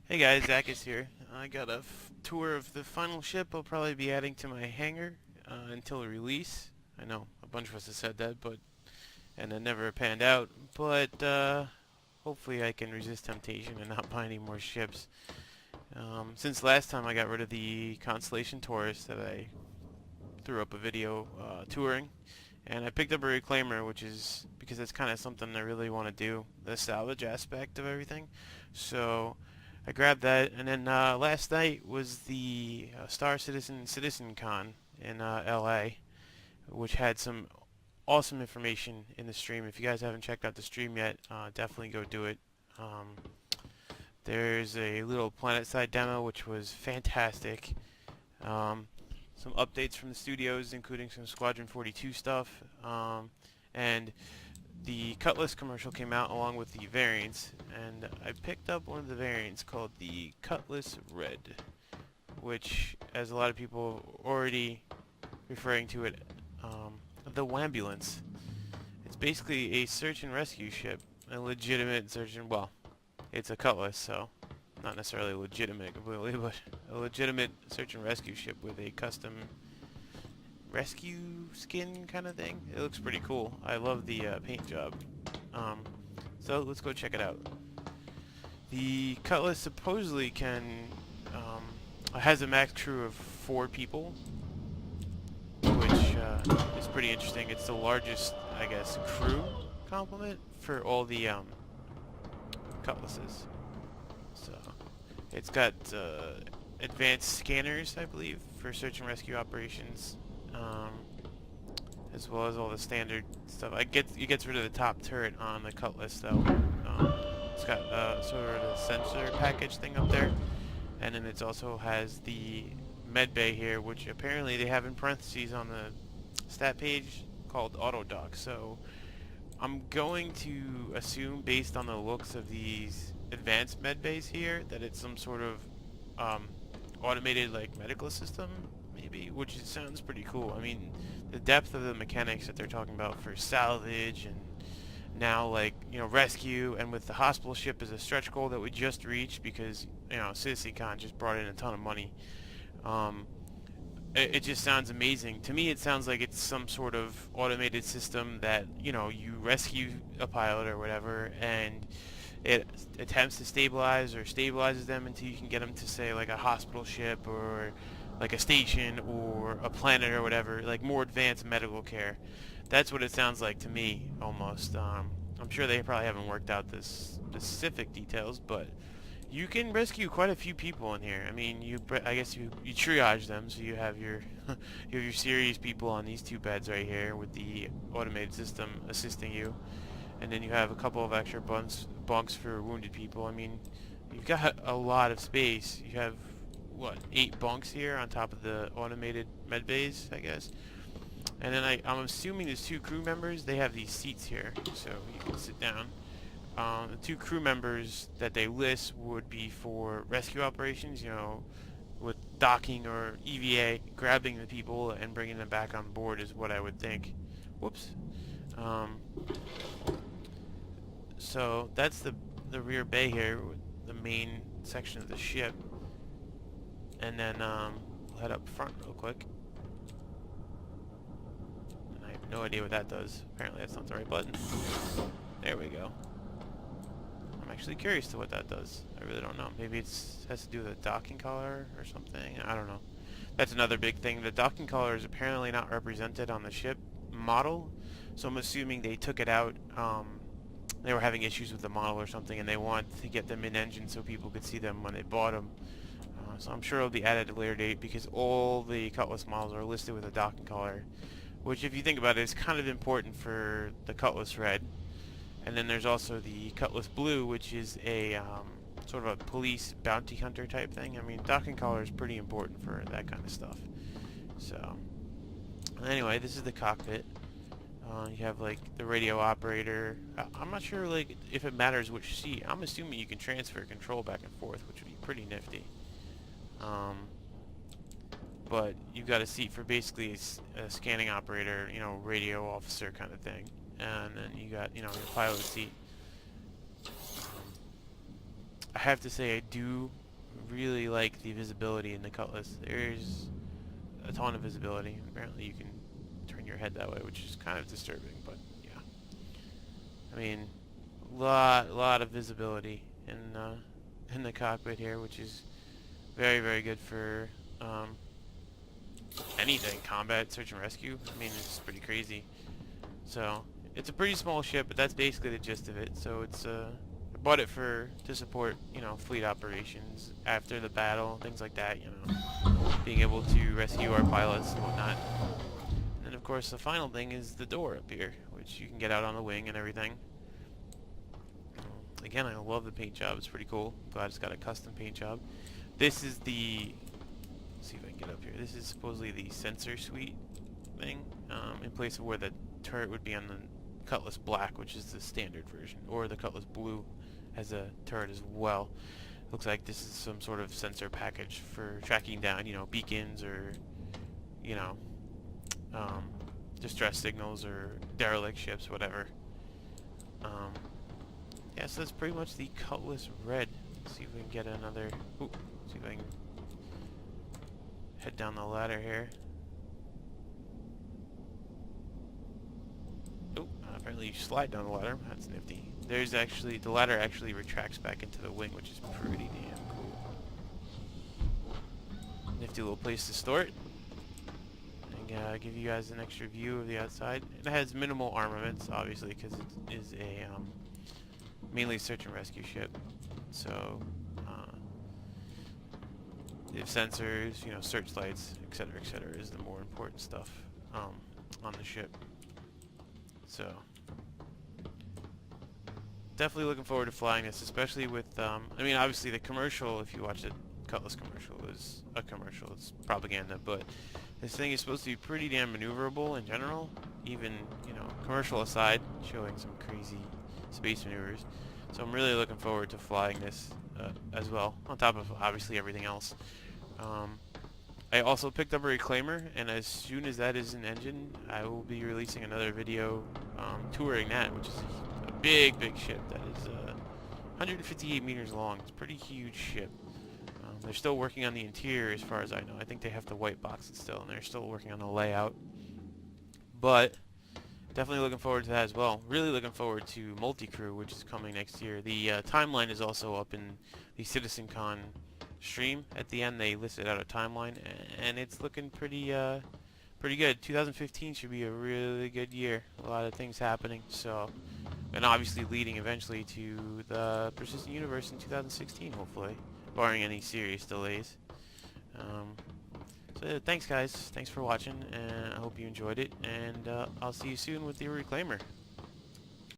Hey guys, Zach is here. I got a tour of the final ship I'll probably be adding to my hangar until release. I know a bunch of us have said that, but and it never panned out. But hopefully I can resist temptation and not buy any more ships. Since last time I got rid of the Constellation Taurus that I threw up a video touring, and I picked up a reclaimer, which is because that's kind of something I really want to do, the salvage aspect of everything. So I grabbed that, and then last night was the Star Citizen Con in LA, which had some awesome information in the stream. If you guys haven't checked out the stream yet, definitely go do it. Um, there's a little planet side demo which was fantastic. Um, some updates from the studios, including some Squadron 42 stuff, and the Cutlass commercial came out along with the variants, and I picked up one of the variants called the Cutlass Red, which, as a lot of people are already referring to it, the Wambulance. It's basically a search and rescue ship, a legitimate search and, well, it's a Cutlass, so not necessarily legitimate completely, but a legitimate search and rescue ship with a custom rescue skin kind of thing. It looks pretty cool. I love the paint job. Um, so let's go check it out. The Cutlass supposedly has a max crew of 4 people, which is pretty interesting. It's the largest, I guess, crew complement for all the Cutlasses. So it's got advanced scanners, I believe, for search and rescue operations, um, as well as all the standard stuff. It gets rid of the top turret on the Cutlass, though. It's got sort of a sensor package thing up there, and then it also has the med bay here, which apparently they have in parentheses on the stat page called auto dock. So I'm going to assume, based on the looks of these advanced med bays here, that it's some sort of automated like medical system, maybe, which sounds pretty cool. I mean, the depth of the mechanics that they're talking about for salvage and now, like, you know, rescue, and with the hospital ship as a stretch goal that we just reached because, you know, CitizenCon just brought in a ton of money. Um, it just sounds amazing. To me, it sounds like it's some sort of automated system that, you know, you rescue a pilot or whatever, and it attempts to stabilize or stabilizes them until you can get them to, say, like a hospital ship or like a station or a planet or whatever, like more advanced medical care. That's what it sounds like to me, almost. I'm sure they probably haven't worked out the specific details, but you can rescue quite a few people in here. I mean, I guess you triage them, so you have your you have your serious people on these 2 beds right here with the automated system assisting you, and then you have a couple of extra bunks for wounded people. I mean, you've got a lot of space. You have what, 8 bunks here on top of the automated med bays, I guess. And then I'm assuming there's 2 crew members. They have these seats here, so you can sit down. The 2 crew members that they list would be for rescue operations, you know, with docking or EVA, grabbing the people and bringing them back on board is what I would think. Whoops. Um, so that's the rear bay here, with the main section of the ship. And then we'll head up front real quick. And I have no idea what that does. Apparently that's not the right button. There we go. I'm actually curious to what that does. I really don't know. Maybe it has to do with a docking collar or something. I don't know. That's another big thing. The docking collar is apparently not represented on the ship model, so I'm assuming they took it out. They were having issues with the model or something, and they wanted to get them in engine so people could see them when they bought them. So I'm sure it'll be added at a later date because all the Cutlass models are listed with a docking collar, which, if you think about it, is kind of important for the Cutlass Red. And then there's also the Cutlass Blue, which is a sort of a police bounty hunter type thing. I mean, docking collar is pretty important for that kind of stuff. So, anyway, this is the cockpit. You have, like, the radio operator. I'm not sure, like, if it matters which seat. I'm assuming you can transfer control back and forth, which would be pretty nifty. But you've got a seat for basically a scanning operator, you know, radio officer kind of thing. And then you got, you know, your pilot seat. I have to say I do really like the visibility in the Cutlass. There's a ton of visibility. Apparently you can turn your head that way, which is kind of disturbing, but yeah. I mean, lot of visibility in the cockpit here, which is very, very good for anything, combat, search and rescue. I mean, it's pretty crazy. So it's a pretty small ship, but that's basically the gist of it. So it's I bought it to support, you know, fleet operations after the battle, things like that. You know, being able to rescue our pilots and whatnot. And then of course the final thing is the door up here, which you can get out on the wing and everything. Again, I love the paint job. It's pretty cool. Glad it's got a custom paint job. This is the, let's see if I can get up here. This is supposedly the sensor suite thing, in place of where the turret would be on the Cutlass Black, which is the standard version, or the Cutlass Blue has a turret as well. Looks like this is some sort of sensor package for tracking down, you know, beacons or, you know, distress signals or derelict ships, whatever. Yeah, so that's pretty much the Cutlass Red. Let's see if we can get another. Ooh, see if I can head down the ladder here. Oh, apparently you slide down the ladder. That's nifty. There's actually, the ladder actually retracts back into the wing, which is pretty damn cool. Nifty little place to store it. And give you guys an extra view of the outside. It has minimal armaments, obviously, because it is a mainly search and rescue ship. So, if sensors, you know, searchlights, etc., is the more important stuff on the ship. So, definitely looking forward to flying this, especially with, I mean, obviously the commercial, if you watch the Cutlass commercial, is a commercial. It's propaganda, but this thing is supposed to be pretty damn maneuverable in general, even, you know, commercial aside, showing some crazy space maneuvers. So I'm really looking forward to flying this as well, on top of obviously everything else. I also picked up a reclaimer, and as soon as that is in engine, I will be releasing another video touring that, which is a big ship that is 158 meters long. It's a pretty huge ship. They're still working on the interior as far as I know. I think they have to white box it still, and they're still working on the layout. But definitely looking forward to that as well. Really looking forward to Multi-Crew, which is coming next year. The timeline is also up in the CitizenCon stream. At the end, they listed out a timeline, and it's looking pretty good. 2015 should be a really good year. A lot of things happening. So, and obviously leading eventually to the Persistent Universe in 2016, hopefully, barring any serious delays. So thanks guys, thanks for watching, and I hope you enjoyed it, and I'll see you soon with the Reclaimer.